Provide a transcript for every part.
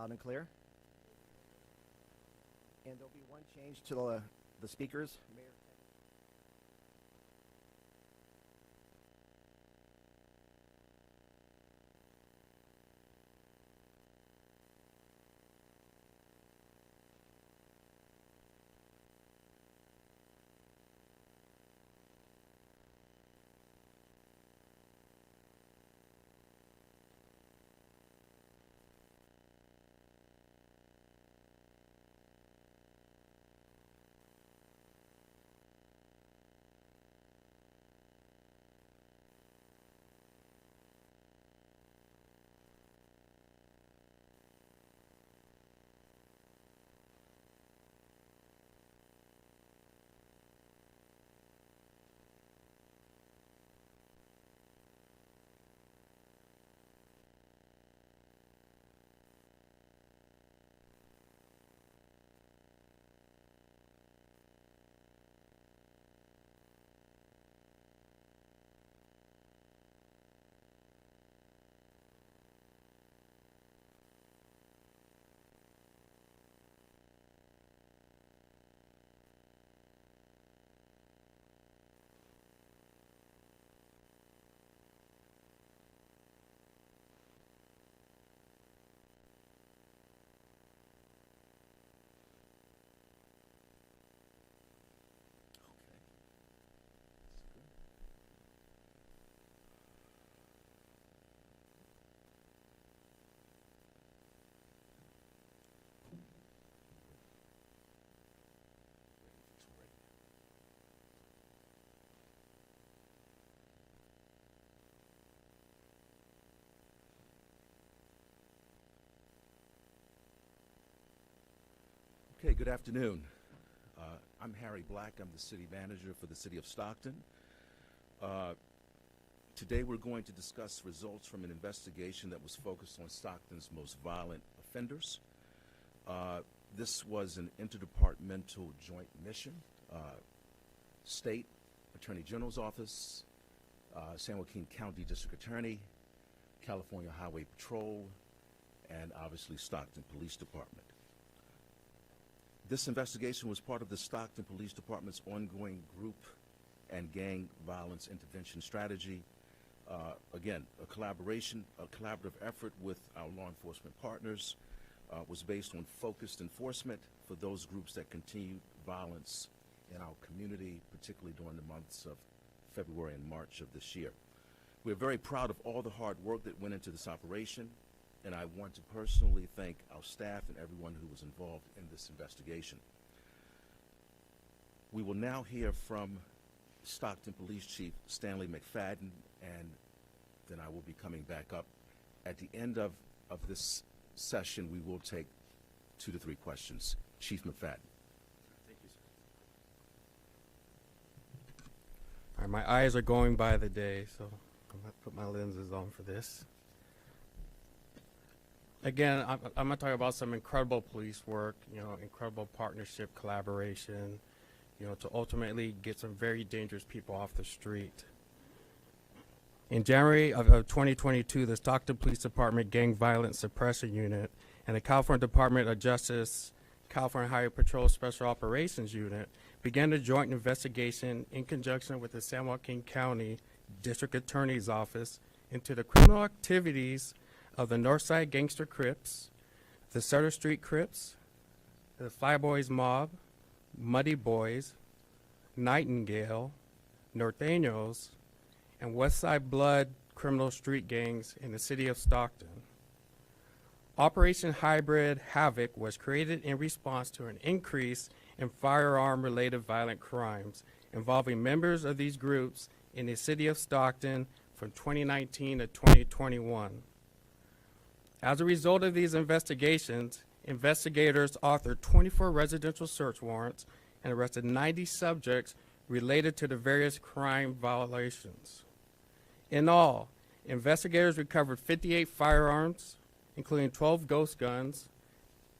Loud and clear. And there'll be one change to the speakers. Mayor. Okay, good afternoon. I'm Harry Black. I'm the city manager for the city of Stockton. Today we're going to discuss results from an investigation that was focused on Stockton's most violent offenders. This was an interdepartmental joint mission. State Attorney General's Office, San Joaquin County District Attorney, California Highway Patrol, and obviously Stockton Police Department. This investigation was part of the Stockton Police Department's ongoing group and gang violence intervention strategy. Again, a collaborative effort with our law enforcement partners was based on focused enforcement for those groups that continued violence in our community, particularly during the months of February and March of this year. We're very proud of all the hard work that went into this operation, and I want to personally thank our staff and everyone who was involved in this investigation. We will now hear from Stockton Police Chief Stanley McFadden, and then I will be coming back up. At the end of this session, we will take 2 to 3 questions. Chief McFadden. Thank you, sir. All right, my eyes are going by the day, so I'm going to put my lenses on for this. Again, I'm going to talk about some incredible police work, incredible partnership, collaboration, to ultimately get some very dangerous people off the street. In January of 2022, the Stockton Police Department Gang Violence Suppression Unit and the California Department of Justice California Highway Patrol Special Operations Unit began a joint investigation in conjunction with the San Joaquin County District Attorney's Office into the criminal activities of the Northside Gangster Crips, the Sutter Street Crips, the Flyboys Mob, Muddy Boys, Nightingale, Norteños, and Westside Blood criminal street gangs in the city of Stockton. Operation Hybrid Havoc was created in response to an increase in firearm-related violent crimes involving members of these groups in the city of Stockton from 2019 to 2021. As a result of these investigations, investigators authored 24 residential search warrants and arrested 90 subjects related to the various crime violations. In all, investigators recovered 58 firearms, including 12 ghost guns,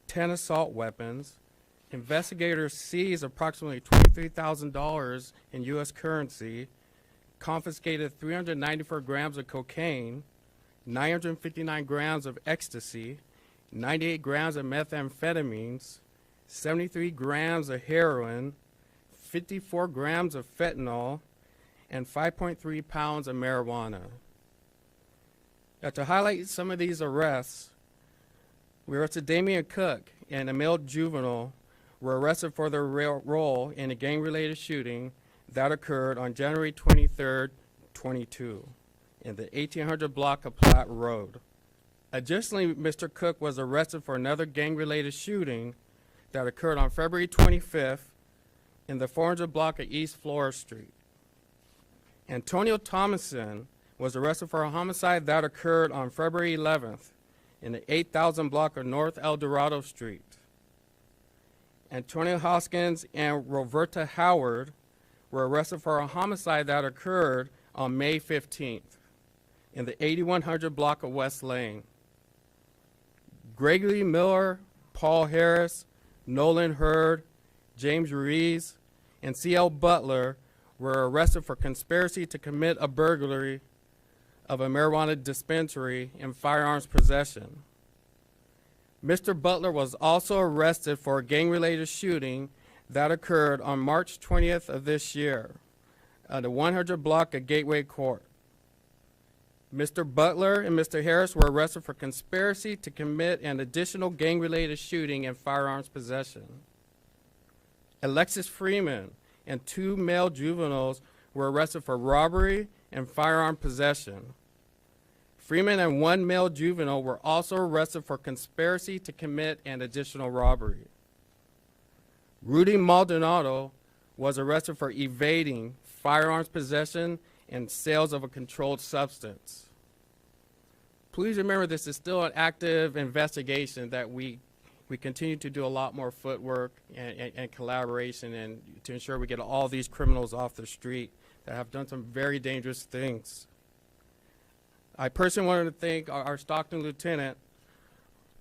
10 assault weapons. Investigators seized approximately $23,000 in U.S. currency, confiscated 394 grams of cocaine, 959 grams of ecstasy, 98 grams of methamphetamines, 73 grams of heroin, 54 grams of fentanyl, and 5.3 pounds of marijuana. Now, to highlight some of these arrests, we arrested Damian Cook and a male juvenile were arrested for their role in a gang-related shooting that occurred on January 23rd, 22, in the 1800 block of Platte Road. Additionally, Mr. Cook was arrested for another gang-related shooting that occurred on February 25th in the 400 block of East Flora Street. Antonio Thomason was arrested for a homicide that occurred on February 11th in the 8000 block of North El Dorado Street. Antonio Hoskins and Roberta Howard were arrested for a homicide that occurred on May 15th in the 8100 block of West Lane. Gregory Miller, Paul Harris, Nolan Hurd, James Ruiz, and C.L. Butler were arrested for conspiracy to commit a burglary of a marijuana dispensary and firearms possession. Mr. Butler was also arrested for a gang-related shooting that occurred on March 20th of this year at the 100 block of Gateway Court. Mr. Butler and Mr. Harris were arrested for conspiracy to commit an additional gang-related shooting and firearms possession. Alexis Freeman and 2 male juveniles were arrested for robbery and firearm possession. Freeman and 1 male juvenile were also arrested for conspiracy to commit an additional robbery. Rudy Maldonado was arrested for evading firearms possession and sales of a controlled substance. Please remember, this is still an active investigation that we continue to do a lot more footwork and collaboration and to ensure we get all these criminals off the street that have done some very dangerous things. I personally wanted to thank our Stockton Lieutenant,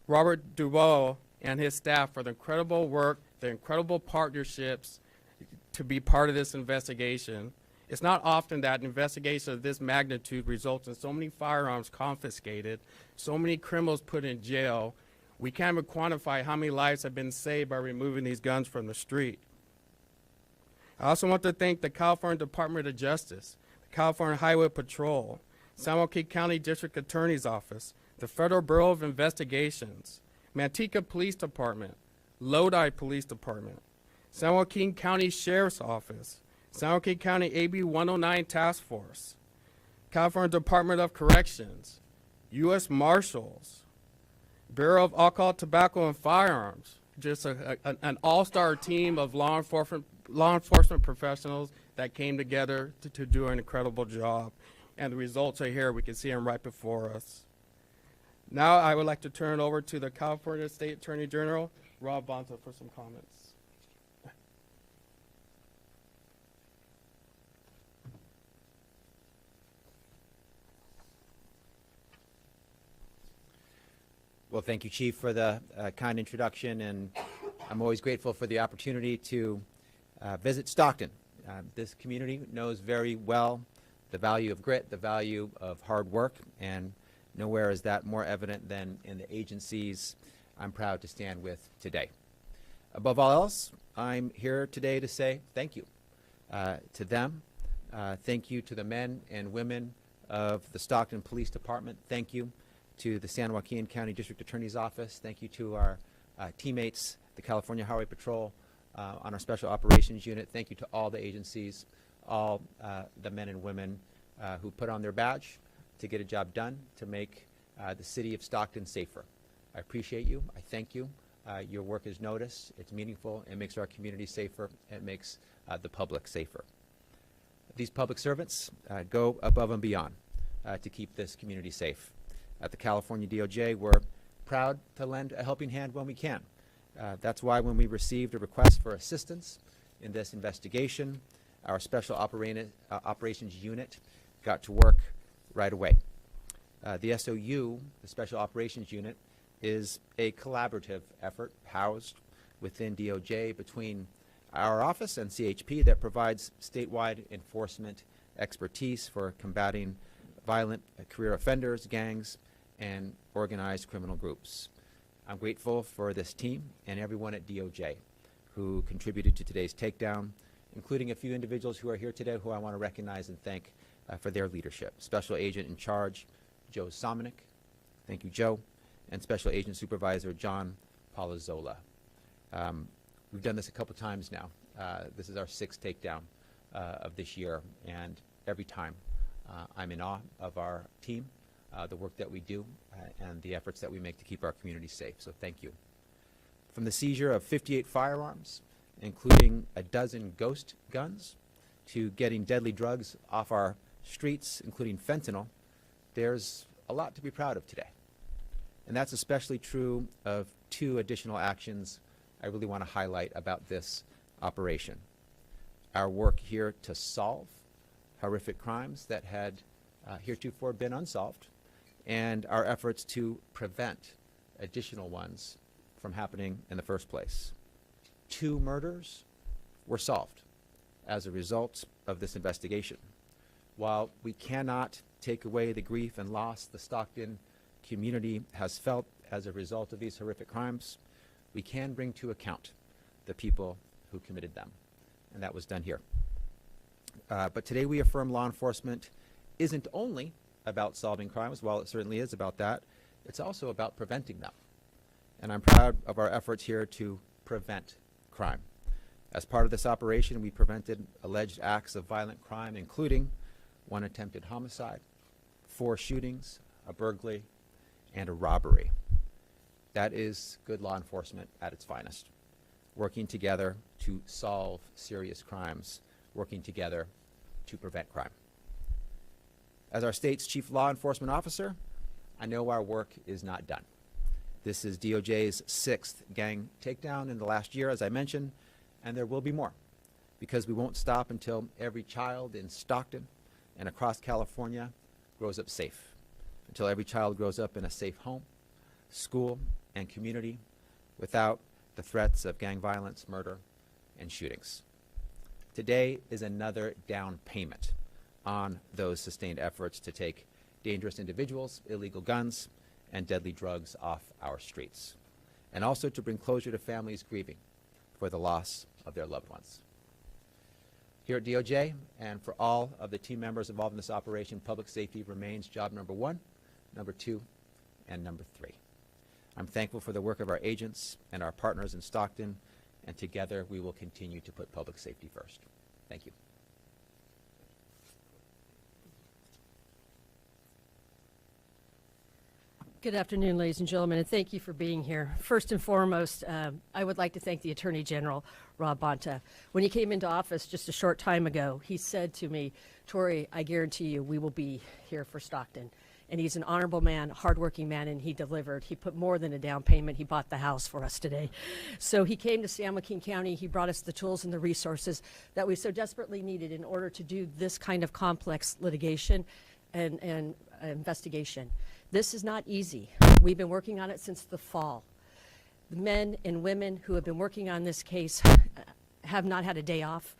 Robert Dubois, and his staff for the incredible work, the incredible partnerships to be part of this investigation. It's not often that an investigation of this magnitude results in so many firearms confiscated, so many criminals put in jail. We can't even quantify how many lives have been saved by removing these guns from the street. I also want to thank the California Department of Justice, the California Highway Patrol, San Joaquin County District Attorney's Office, the Federal Bureau of Investigations, Manteca Police Department, Lodi Police Department, San Joaquin County Sheriff's Office, San Joaquin County AB 109 Task Force, California Department of Corrections, U.S. Marshals, Bureau of Alcohol, Tobacco, and Firearms, just an all-star team of law enforcement professionals that came together to do an incredible job. And the results are here. We can see them right before us. Now I would like to turn it over to the California State Attorney General, Rob Bonta, for some comments. Well, thank you, Chief, for the kind introduction, and I'm always grateful for the opportunity to visit Stockton. This community knows very well the value of grit, the value of hard work, and nowhere is that more evident than in the agencies I'm proud to stand with today. Above all else, I'm here today to say thank you to them. Thank you to the men and women of the Stockton Police Department. Thank you to the San Joaquin County District Attorney's Office. Thank you to our teammates, the California Highway Patrol, on our Special Operations Unit. Thank you to all the agencies, all the men and women who put on their badge to get a job done, to make the city of Stockton safer. I appreciate you. I thank you. Your work is noticed. It's meaningful. It makes our community safer. It makes the public safer. These public servants go above and beyond to keep this community safe. At the California DOJ, we're proud to lend a helping hand when we can. That's why when we received a request for assistance in this investigation, our Special Operations Unit got to work right away. The SOU, the Special Operations Unit, is a collaborative effort housed within DOJ between our office and CHP that provides statewide enforcement expertise for combating violent career offenders, gangs, and organized criminal groups. I'm grateful for this team and everyone at DOJ who contributed to today's takedown, including a few individuals who are here today who I want to recognize and thank for their leadership. Special Agent in Charge, Joe Somenick. Thank you, Joe. And Special Agent Supervisor John Palazzola. We've done this a couple times now. This is our 6th takedown of this year, and every time I'm in awe of our team, the work that we do, and the efforts that we make to keep our community safe. So thank you. From the seizure of 58 firearms, including a dozen ghost guns, to getting deadly drugs off our streets, including fentanyl, there's a lot to be proud of today. And that's especially true of 2 additional actions I really want to highlight about this operation. Our work here to solve horrific crimes that had heretofore been unsolved, and our efforts to prevent additional ones from happening in the first place. 2 murders were solved as a result of this investigation. While we cannot take away the grief and loss the Stockton community has felt as a result of these horrific crimes, we can bring to account the people who committed them, and that was done here. But today we affirm law enforcement isn't only about solving crimes, while it certainly is about that, it's also about preventing them. And I'm proud of our efforts here to prevent crime. As part of this operation, we prevented alleged acts of violent crime, including 1 attempted homicide, 4 shootings, a burglary, and a robbery. That is good law enforcement at its finest, working together to solve serious crimes, working together to prevent crime. As our state's chief law enforcement officer, I know our work is not done. This is DOJ's 6th gang takedown in the last year, as I mentioned, and there will be more, because we won't stop until every child in Stockton and across California grows up safe, until every child grows up in a safe home, school, and community without the threats of gang violence, murder, and shootings. Today is another down payment on those sustained efforts to take dangerous individuals, illegal guns, and deadly drugs off our streets, and also to bring closure to families grieving for the loss of their loved ones. Here at DOJ, and for all of the team members involved in this operation, public safety remains job number 1, number 2, and number 3. I'm thankful for the work of our agents and our partners in Stockton, and together we will continue to put public safety first. Thank you. Good afternoon, ladies and gentlemen, and thank you for being here. First and foremost, I would like to thank the Attorney General, Rob Bonta. When he came into office just a short time ago, he said to me, "Tori, I guarantee you we will be here for Stockton." And he's an honorable man, hardworking man, and he delivered. He put more than a down payment. He bought the house for us today. So he came to San Joaquin County. He brought us the tools and the resources that we so desperately needed in order to do this kind of complex litigation and investigation. This is not easy. We've been working on it since the fall. The men and women who have been working on this case have not had a day off.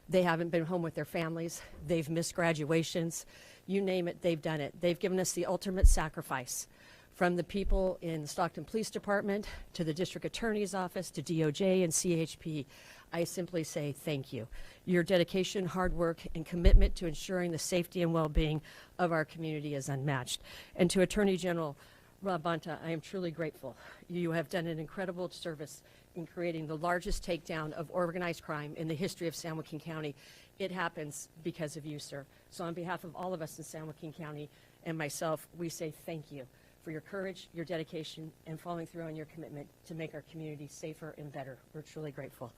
They haven't been home with their families. They've missed graduations. You name it, they've done it. They've given us the ultimate sacrifice, from the people in the Stockton Police Department to the District Attorney's Office to DOJ and CHP. I simply say thank you. Your dedication, hard work, and commitment to ensuring the safety and well-being of our community is unmatched. And to Attorney General Rob Bonta, I am truly grateful. You have done an incredible service in creating the largest takedown of organized crime in the history of San Joaquin County. It happens because of you, sir. So on behalf of all of us in San Joaquin County and myself, we say thank you for your courage, your dedication, and following through on your commitment to make our community safer and better. We're truly grateful.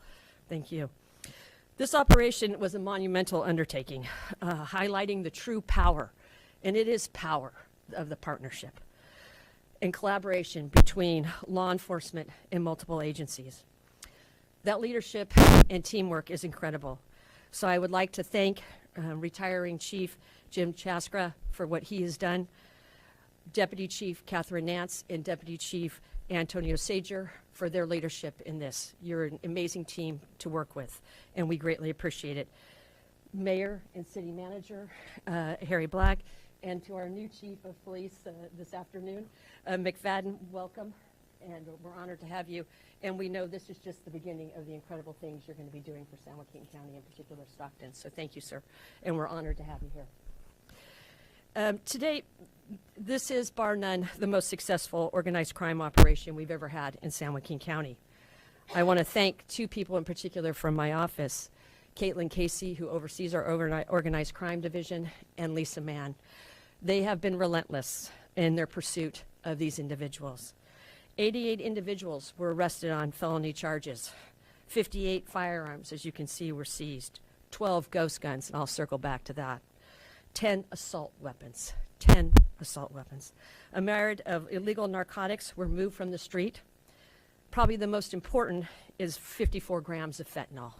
Thank you. This operation was a monumental undertaking, highlighting the true power, and it is power, of the partnership and collaboration between law enforcement and multiple agencies. That leadership and teamwork is incredible. So I would like to thank retiring Chief Jim Chaskra for what he has done, Deputy Chief Catherine Nance and Deputy Chief Antonio Seizures for their leadership in this. You're an amazing team to work with, and we greatly appreciate it. Mayor and City Manager Harry Black, and to our new Chief of Police this afternoon, McFadden, welcome. and we're honored to have you. And we know this is just the beginning of the incredible things you're going to be doing for San Joaquin County, in particular Stockton. So thank you, sir, and we're honored to have you here. Today, this is, bar none, the most successful organized crime operation we've ever had in San Joaquin County. I want to thank two people in particular from my office, Caitlin Casey, who oversees our organized crime division, and Lisa Mann. They have been relentless in their pursuit of these individuals. 88 individuals were arrested on felony charges. 58 firearms, as you can see, were seized. 12 ghost guns, and I'll circle back to that. 10 assault weapons. 10 assault weapons. A myriad of illegal narcotics were moved from the street. Probably the most important is 54 grams of fentanyl.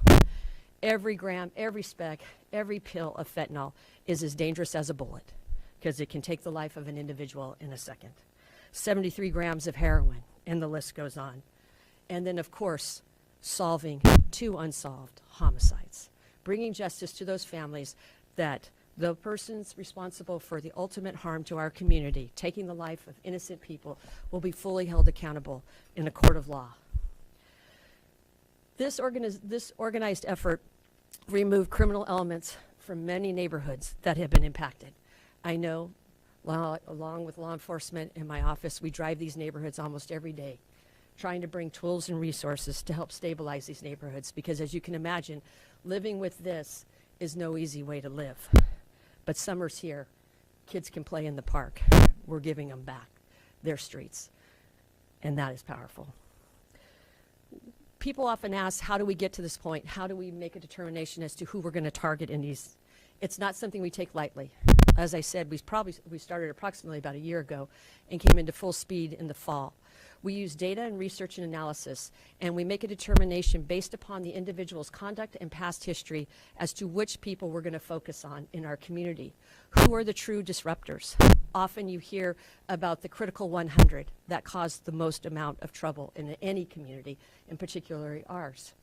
Every gram, every speck, every pill of fentanyl is as dangerous as a bullet because it can take the life of an individual in a second. 73 grams of heroin, and the list goes on. And then, of course, solving 2 unsolved homicides, bringing justice to those families that the persons responsible for the ultimate harm to our community, taking the life of innocent people, will be fully held accountable in a court of law. This organized effort removed criminal elements from many neighborhoods that have been impacted. I know, along with law enforcement in my office, we drive these neighborhoods almost every day, trying to bring tools and resources to help stabilize these neighborhoods, because as you can imagine, living with this is no easy way to live. But summer's here. Kids can play in the park. We're giving them back their streets, and that is powerful. People often ask, how do we get to this point? How do we make a determination as to who we're going to target in these? It's not something we take lightly. As I said, we started approximately about a year ago and came into full speed in the fall. We use data and research and analysis, and we make a determination based upon the individual's conduct and past history as to which people we're going to focus on in our community. Who are the true disruptors? Often you hear about the critical 100 that cause the most amount of trouble in any community, in particular ours.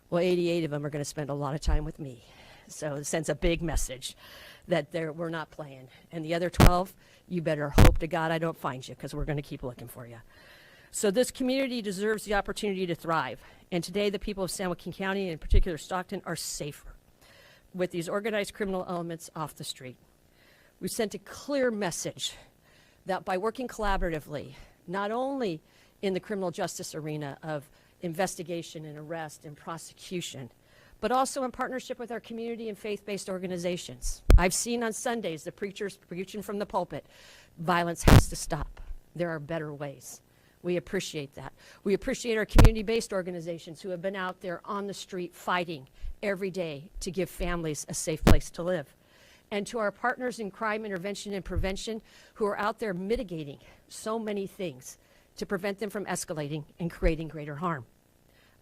Well, 88 of them are going to spend a lot of time with me. So it sends a big message that we're not playing. And the other 12, you better hope to God I don't find you, because we're going to keep looking for you. So this community deserves the opportunity to thrive. And today the people of San Joaquin County, and in particular Stockton, are safer with these organized criminal elements off the street. We sent a clear message that by working collaboratively, not only in the criminal justice arena of investigation and arrest and prosecution, but also in partnership with our community and faith-based organizations. I've seen on Sundays the preachers preaching from the pulpit, violence has to stop. There are better ways. We appreciate that. We appreciate our community-based organizations who have been out there on the street fighting every day to give families a safe place to live. And to our partners in crime intervention and prevention who are out there mitigating so many things to prevent them from escalating and creating greater harm.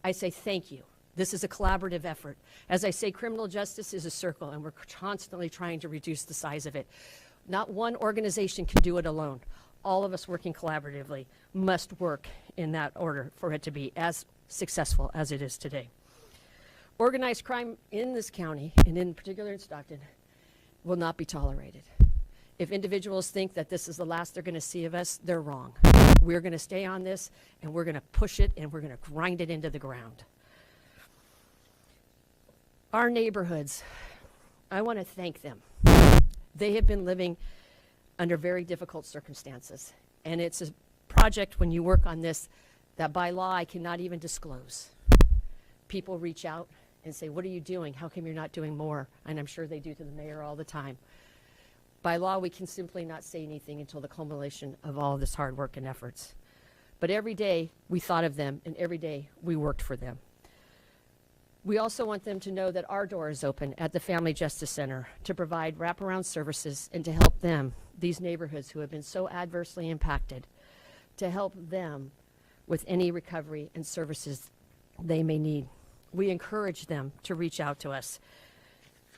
I say thank you. This is a collaborative effort. As I say, criminal justice is a circle, and we're constantly trying to reduce the size of it. Not one organization can do it alone. All of us working collaboratively must work in that order for it to be as successful as it is today. Organized crime in this county, and in particular in Stockton, will not be tolerated. If individuals think that this is the last they're going to see of us, they're wrong. We're going to stay on this, and we're going to push it, and we're going to grind it into the ground. Our neighborhoods, I want to thank them. They have been living under very difficult circumstances. And it's a project, when you work on this, that by law I cannot even disclose. People reach out and say, what are you doing? How come you're not doing more? And I'm sure they do to the mayor all the time. By law, we can simply not say anything until the culmination of all of this hard work and efforts. But every day we thought of them, and every day we worked for them. We also want them to know that our door is open at the Family Justice Center to provide wraparound services and to help them, these neighborhoods who have been so adversely impacted, to help them with any recovery and services they may need. We encourage them to reach out to us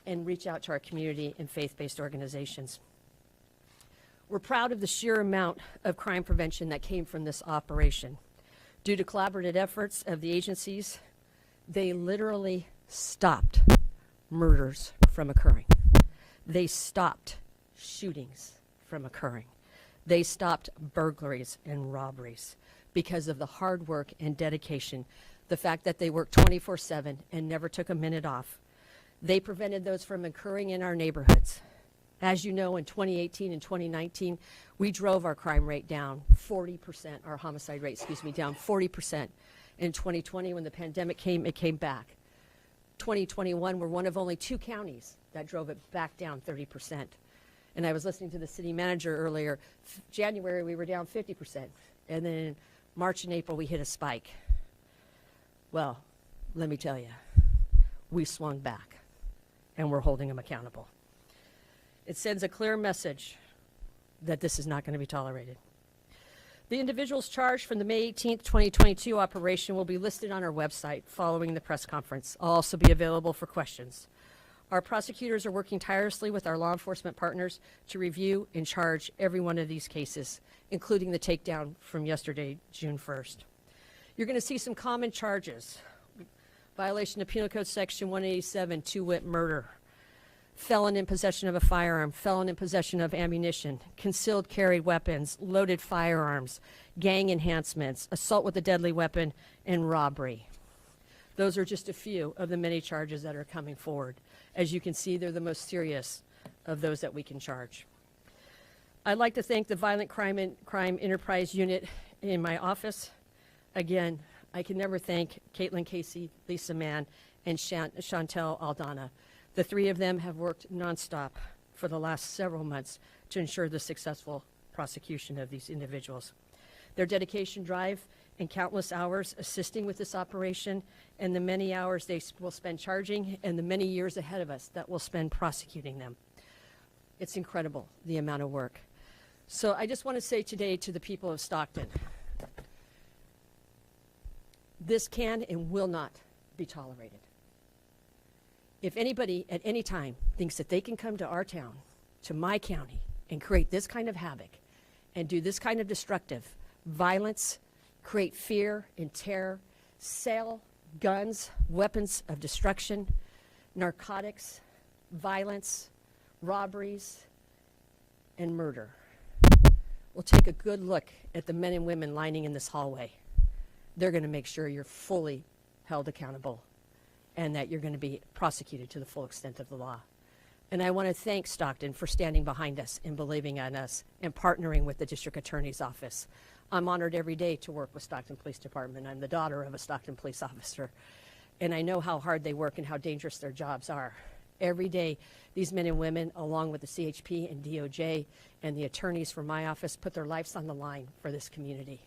and reach out to our community and faith-based organizations. We're proud of the sheer amount of crime prevention that came from this operation. Due to collaborative efforts of the agencies, they literally stopped murders from occurring. They stopped shootings from occurring. They stopped burglaries and robberies. because of the hard work and dedication, the fact that they worked 24/7 and never took a minute off. They prevented those from occurring in our neighborhoods. As you know, in 2018 and 2019, we drove our crime rate down 40%, our homicide rate, down 40%. In 2020, when the pandemic came, it came back. 2021, we're one of only 2 counties that drove it back down 30%. And I was listening to the city manager earlier. January, we were down 50%. And then in March and April, we hit a spike. Well, let me tell you, we swung back, and we're holding them accountable. It sends a clear message that this is not going to be tolerated. The individuals charged from the May 18th, 2022 operation will be listed on our website following the press conference. I'll also be available for questions. Our prosecutors are working tirelessly with our law enforcement partners to review and charge every one of these cases, including the takedown from yesterday, June 1st. You're going to see some common charges. Violation of Penal Code Section 187, to-wit murder. Felon in possession of a firearm, felon in possession of ammunition, concealed carried weapons, loaded firearms, gang enhancements, assault with a deadly weapon, and robbery. Those are just a few of the many charges that are coming forward. As you can see, they're the most serious of those that we can charge. I'd like to thank the Violent Crime Enterprise Unit in my office. Again, I can never thank Caitlin Casey, Lisa Mann, and Chantel Aldana. The 3 of them have worked nonstop for the last several months to ensure the successful prosecution of these individuals. Their dedication, drive, and countless hours assisting with this operation, and the many hours they will spend charging, and the many years ahead of us that we'll spend prosecuting them. It's incredible, the amount of work. So I just want to say today to the people of Stockton, this can and will not be tolerated. If anybody at any time thinks that they can come to our town, to my county, and create this kind of havoc and do this kind of destructive violence, create fear and terror, sell guns, weapons of destruction, narcotics, violence, robberies, and murder, we'll take a good look at the men and women lining in this hallway. They're going to make sure you're fully held accountable and that you're going to be prosecuted to the full extent of the law. And I want to thank Stockton for standing behind us and believing in us and partnering with the District Attorney's Office. I'm honored every day to work with Stockton Police Department. I'm the daughter of a Stockton police officer, and I know how hard they work and how dangerous their jobs are. Every day, these men and women, along with the CHP and DOJ and the attorneys from my office, put their lives on the line for this community.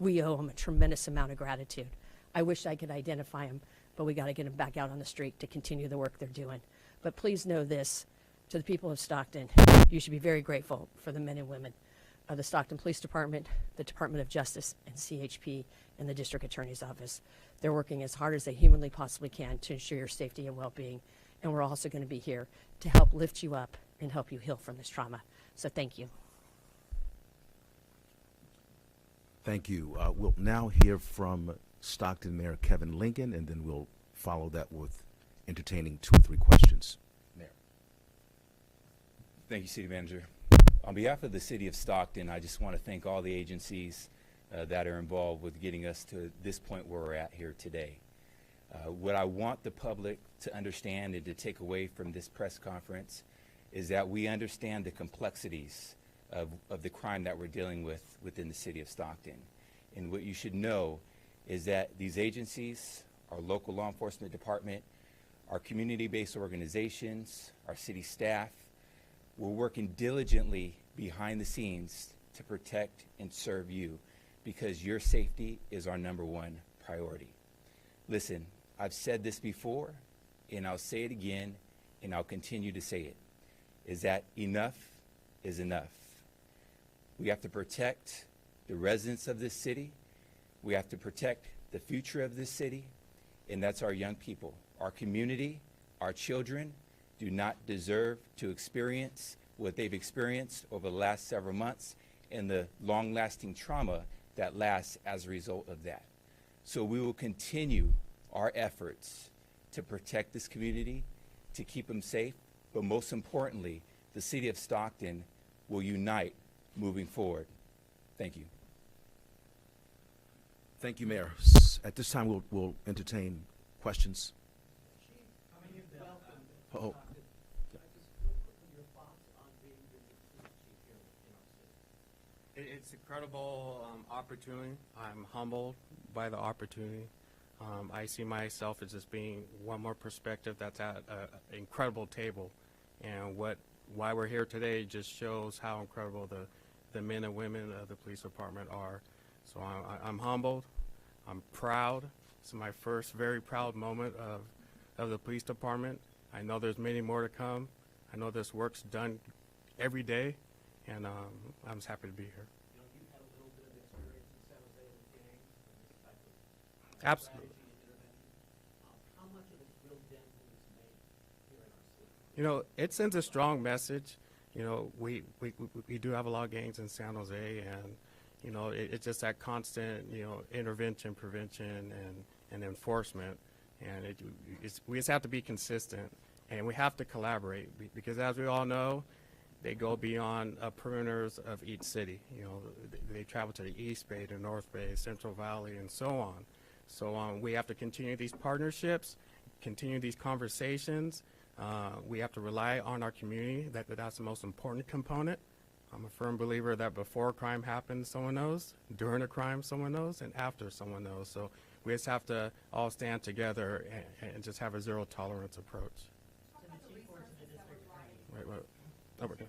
We owe them a tremendous amount of gratitude. I wish I could identify them, but we got to get them back out on the street to continue the work they're doing. But please know this, to the people of Stockton, you should be very grateful for the men and women of the Stockton Police Department, the Department of Justice, and CHP, and the District Attorney's Office. They're working as hard as they humanly possibly can to ensure your safety and well-being, and we're also going to be here to help lift you up and help you heal from this trauma. So thank you. Thank you. We'll now hear from Stockton Mayor Kevin Lincoln, and then we'll follow that with entertaining 2 or 3 questions. Mayor. Thank you, City Manager. On behalf of the City of Stockton, I just want to thank all the agencies that are involved with getting us to this point where we're at here today. What I want the public to understand and to take away from this press conference is that we understand the complexities of the crime that we're dealing with within the City of Stockton. And what you should know is that these agencies, our local law enforcement department, our community-based organizations, our city staff, we're working diligently behind the scenes to protect and serve you because your safety is our #1 priority. Listen, I've said this before, and I'll say it again, and I'll continue to say it, is that enough is enough. We have to protect the residents of this city. We have to protect the future of this city, and that's our young people. Our community, our children do not deserve to experience what they've experienced over the last several months and the long-lasting trauma that lasts as a result of that. So we will continue our efforts to protect this community, to keep them safe, but most importantly, the City of Stockton will unite moving forward. Thank you. Thank you, Mayor. At this time, we'll entertain questions. Oh, It's an incredible opportunity. I'm humbled by the opportunity. I see myself as just being one more perspective that's at an incredible table. And why we're here today just shows how incredible the men and women of the police department are. So I'm humbled. I'm proud. It's my first very proud moment of the police department. I know there's many more to come. I know this work's done every day, and I'm just happy to be here. Absolutely. You know, it sends a strong message. You know, we do have a lot of gangs in San Jose, and you know, it's just that constant, you know, intervention, prevention, and enforcement. And we just have to be consistent, and we have to collaborate because, as we all know, they go beyond perimeters of each city. You know, they travel to the East Bay, the North Bay, Central Valley, and so on. So we have to continue these partnerships, continue these conversations. We have to rely on our community. That's the most important component. I'm a firm believer that before a crime happens, someone knows, during a crime, someone knows, and after, someone knows. So we just have to all stand together and just have a zero tolerance approach. Wait. Oh, we're good.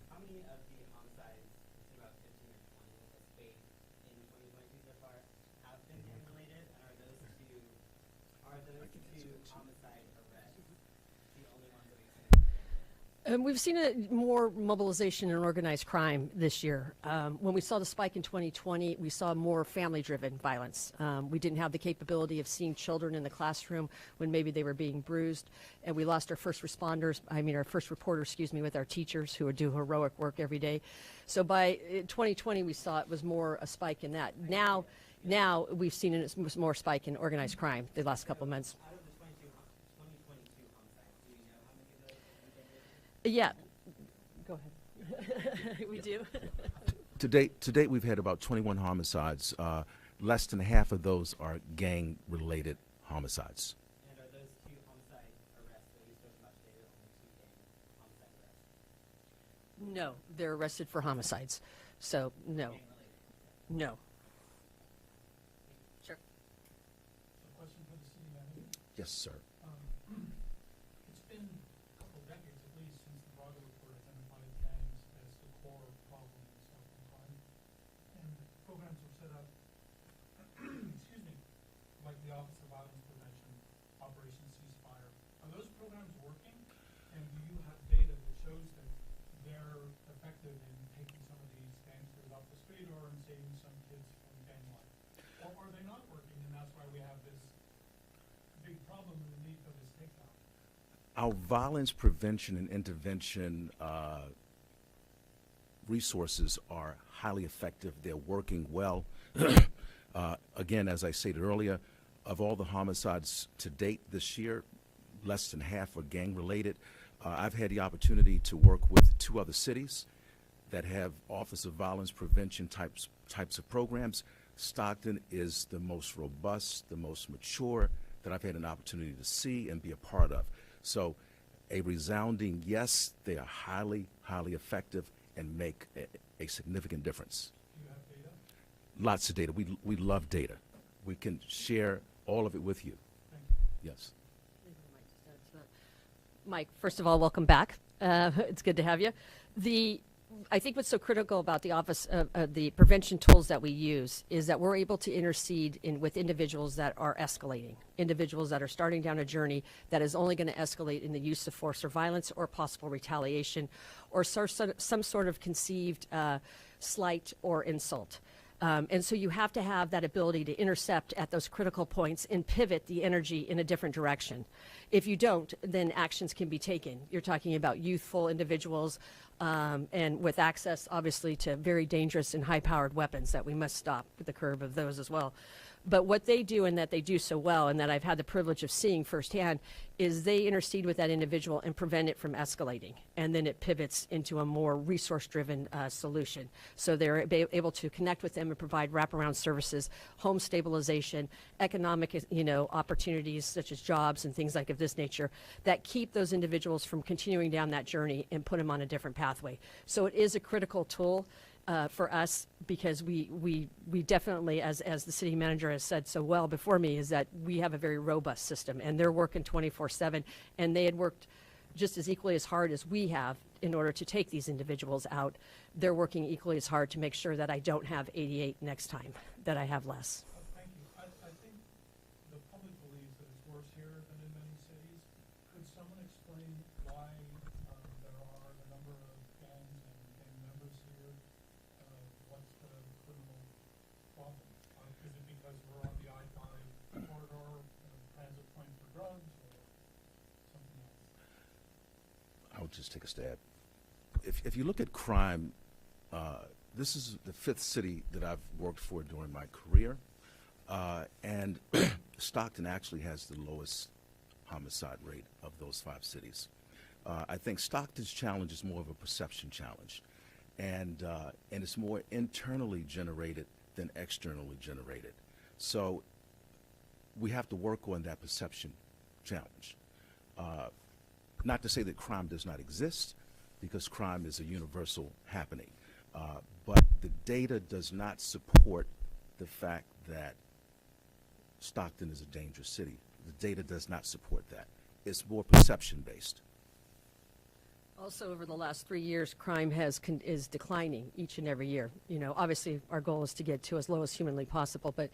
How many of the homicides, it's about 15 or 20 of the state in 2022 so far, have been gang-related? And are those two homicide arrests the only ones that we've seen? We've seen more mobilization in organized crime this year. When we saw the spike in 2020, we saw more family-driven violence. We didn't have the capability of seeing children in the classroom when maybe they were being bruised, and we lost our first reporters, with our teachers who do heroic work every day. So by 2020, we saw it was more a spike in that. Now we've seen it was more spike in organized crime the last couple of months. Out of the 2022 homicides, do we know how many of those? Yeah. Go ahead. We do. to date, we've had about 21 homicides. Less than half of those are gang-related homicides. And are those two homicide arrests that we spoke about today the only two gang homicide arrests? No, they're arrested for homicides. So, no. No. Sure. Question for the city manager. Yes, sir. It's been a couple decades at least since the Braga report identified gangs as the core problem in Stockton crime. And programs were set up, excuse me, like the Office of Violence Prevention, Operation Ceasefire. Are those programs working? And do you have data that shows that they're effective in taking some of these gangsters off the street or in saving some kids from gang life? Or are they not working and that's why we have this big problem and the need for this takedown? Our violence prevention and intervention resources are highly effective. They're working well. Again, as I stated earlier, of all the homicides to date this year, less than half are gang-related. I've had the opportunity to work with 2 other cities that have Office of Violence Prevention types of programs. Stockton is the most robust, the most mature that I've had an opportunity to see and be a part of. So a resounding yes, they are highly, highly effective and make a significant difference. Do you have data? Lots of data. We love data. We can share all of it with you. Thank you. Yes. Mike, first of all, welcome back. It's good to have you. I think what's so critical about the Office of the prevention tools that we use is that we're able to intercede with individuals that are escalating, individuals that are starting down a journey that is only going to escalate in the use of force or violence or possible retaliation or some sort of conceived slight or insult. And so you have to have that ability to intercept at those critical points and pivot the energy in a different direction. If you don't, then actions can be taken. You're talking about youthful individuals and with access, obviously, to very dangerous and high-powered weapons that we must stop with the curb of those as well. But what they do, and that they do so well, and that I've had the privilege of seeing firsthand, is they intercede with that individual and prevent it from escalating. And then it pivots into a more resource-driven solution. So they're able to connect with them and provide wraparound services, home stabilization, economic, opportunities such as jobs and things like of this nature that keep those individuals from continuing down that journey and put them on a different pathway. So it is a critical tool for us, because we definitely, as the city manager has said so well before me, is that we have a very robust system, and they're working 24/7, and they had worked just as equally as hard as we have in order to take these individuals out. They're working equally as hard to make sure that I don't have 88 next time, that I have less. Thank you. I think the public believes that it's worse here than in many cities. Could someone explain why there are a number of gangs and gang members here? What's the criminal problem? Is it because we're on the I-5 corridor, transit point for drugs, or something else? I'll just take a stab. If you look at crime, this is the 5th city that I've worked for during my career, and Stockton actually has the lowest homicide rate of those 5 cities. I think Stockton's challenge is more of a perception challenge, and it's more internally generated than externally generated. So we have to work on that perception challenge. Not to say that crime does not exist, because crime is a universal happening. But the data does not support the fact that Stockton is a dangerous city. The data does not support that. It's more perception-based. Also, over the last 3 years, crime is declining each and every year. Obviously, our goal is to get to as low as humanly possible, but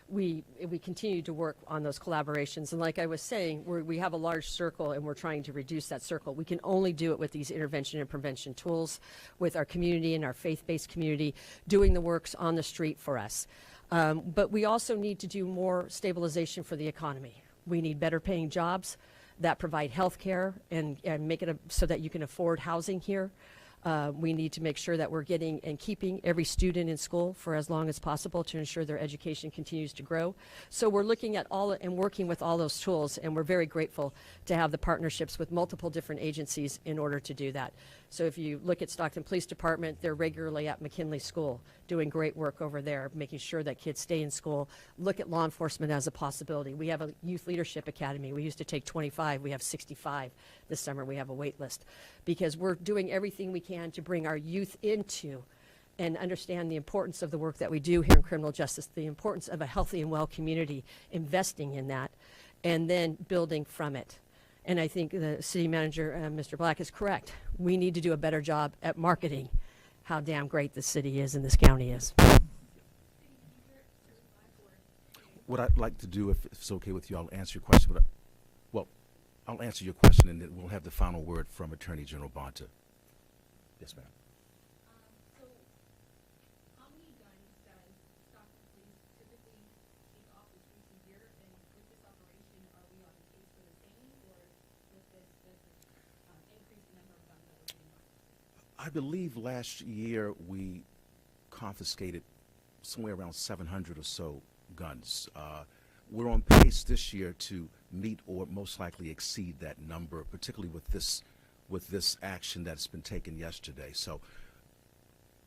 we continue to work on those collaborations. And like I was saying, we have a large circle, and we're trying to reduce that circle. We can only do it with these intervention and prevention tools, with our community and our faith-based community doing the works on the street for us. But we also need to do more stabilization for the economy. We need better paying jobs that provide health care and make it so that you can afford housing here. We need to make sure that we're getting and keeping every student in school for as long as possible to ensure their education continues to grow. So we're looking at all and working with all those tools, and we're very grateful to have the partnerships with multiple different agencies in order to do that. So if you look at Stockton Police Department, they're regularly at McKinley School doing great work over there, making sure that kids stay in school. Look at law enforcement as a possibility. We have a youth leadership academy. We used to take 25. We have 65 this summer. We have a wait list because we're doing everything we can to bring our youth into and understand the importance of the work that we do here in criminal justice, the importance of a healthy and well community, investing in that, and then building from it. And I think the city manager, Mr. Black, is correct. We need to do a better job at marketing how damn great this city is and this county is. What I'd like to do, if it's okay with you, I'll answer your question. But I'll answer your question, and then we'll have the final word from Attorney General Bonta. Yes, ma'am. So, how many guns does Stockton Police typically take off the streets a year? And with this operation, are we on pace for the same, or with this increased number of guns that we're getting off? I believe last year we confiscated somewhere around 700 or so guns. We're on pace this year to meet or most likely exceed that number, particularly with this action that's been taken yesterday. So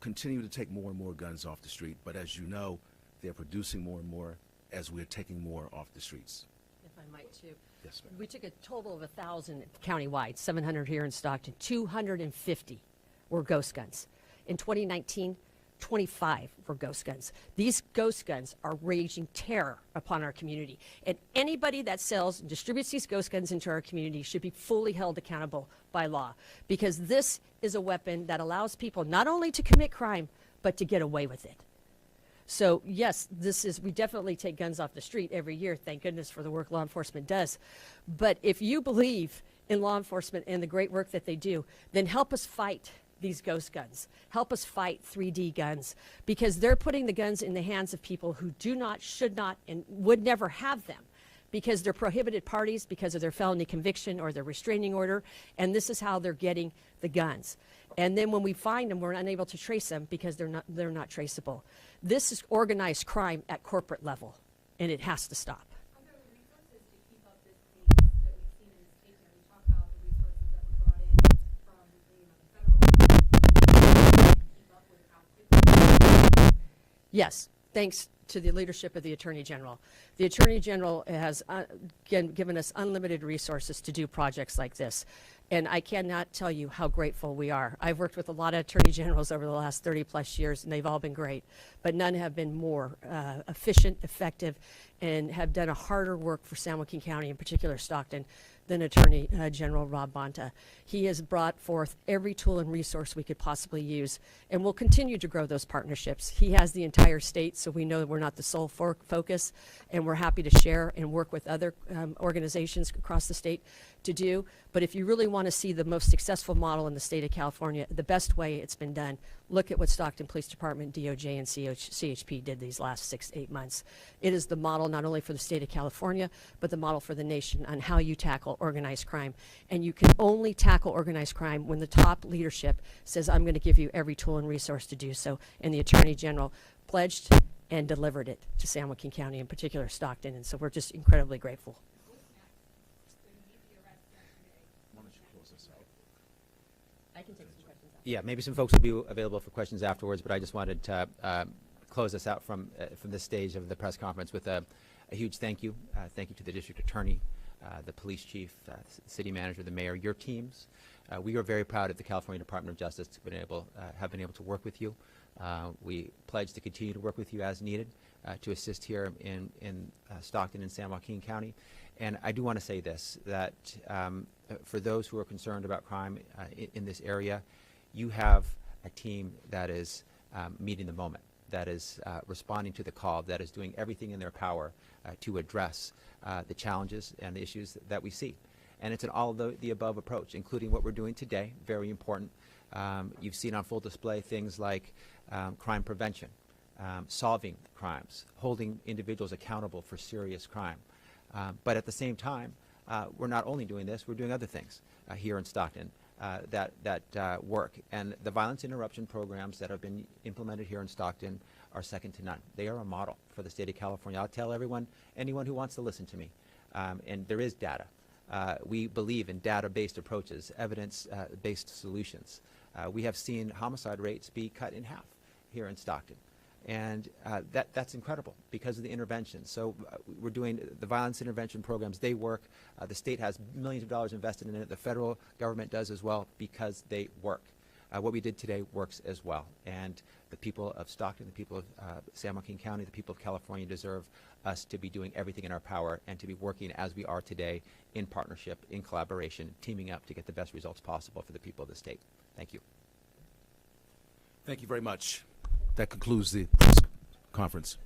continue to take more and more guns off the street, but as you know, they're producing more and more as we're taking more off the streets. If I might, too. Yes, ma'am. We took a total of 1,000 countywide, 700 here in Stockton. 250 were ghost guns. In 2019, 25 were ghost guns. These ghost guns are raging terror upon our community. And anybody that sells and distributes these ghost guns into our community should be fully held accountable by law, because this is a weapon that allows people not only to commit crime, but to get away with it. So yes, we definitely take guns off the street every year. Thank goodness for the work law enforcement does. But if you believe in law enforcement and the great work that they do, then help us fight these ghost guns. Help us fight 3D guns, because they're putting the guns in the hands of people who do not, should not, and would never have them, because they're prohibited parties because of their felony conviction or their restraining order, and this is how they're getting the guns. And then when we find them, we're unable to trace them because they're not traceable. This is organized crime at corporate level. and it has to stop. Are there resources to keep up this pace that we've seen in this takedown? You talk about the resources that were brought in from, the federal level. Keep up with how quickly. Yes, thanks to the leadership of the Attorney General. The Attorney General has, again, given us unlimited resources to do projects like this. And I cannot tell you how grateful we are. I've worked with a lot of Attorney Generals over the last 30-plus years, and they've all been great. But none have been more efficient, effective, and have done a harder work for San Joaquin County, in particular Stockton, than Attorney General Rob Bonta. He has brought forth every tool and resource we could possibly use, and we'll continue to grow those partnerships. He has the entire state, so we know that we're not the sole focus, and we're happy to share and work with other organizations across the state to do. But if you really want to see the most successful model in the state of California, the best way it's been done, look at what Stockton Police Department, DOJ, and CHP did these last 6-8 months. It is the model not only for the state of California, but the model for the nation on how you tackle organized crime. And you can only tackle organized crime when the top leadership says, I'm going to give you every tool and resource to do so. And the Attorney General pledged and delivered it to San Joaquin County, in particular Stockton. And so we're just incredibly grateful. Why don't you close us out? I can take some questions. Yeah, maybe some folks will be available for questions afterwards, but I just wanted to close us out from this stage of the press conference with a huge thank you. Thank you to the district attorney, the police chief, city manager, the mayor, your teams. We are very proud at the California Department of Justice to have been able to work with you. We pledge to continue to work with you as needed to assist here in Stockton and San Joaquin County. And I do want to say this, that for those who are concerned about crime in this area, you have a team that is meeting the moment, that is responding to the call, that is doing everything in their power to address the challenges and the issues that we see. And it's an all-of-the-above approach, including what we're doing today, very important. You've seen on full display things like crime prevention, solving crimes, holding individuals accountable for serious crime. But at the same time, we're not only doing this, we're doing other things here in Stockton that work. And the violence interruption programs that have been implemented here in Stockton are second to none. They are a model for the state of California. I'll tell anyone who wants to listen to me, and there is data. We believe in data-based approaches, evidence-based solutions. We have seen homicide rates be cut in half here in Stockton. And that's incredible because of the intervention. So we're doing the violence intervention programs. They work. The state has millions of dollars invested in it. The federal government does as well because they work. What we did today works as well. And the people of Stockton, the people of San Joaquin County, the people of California deserve us to be doing everything in our power and to be working as we are today in partnership, in collaboration, teaming up to get the best results possible for the people of the state. Thank you. Thank you very much. That concludes the press conference.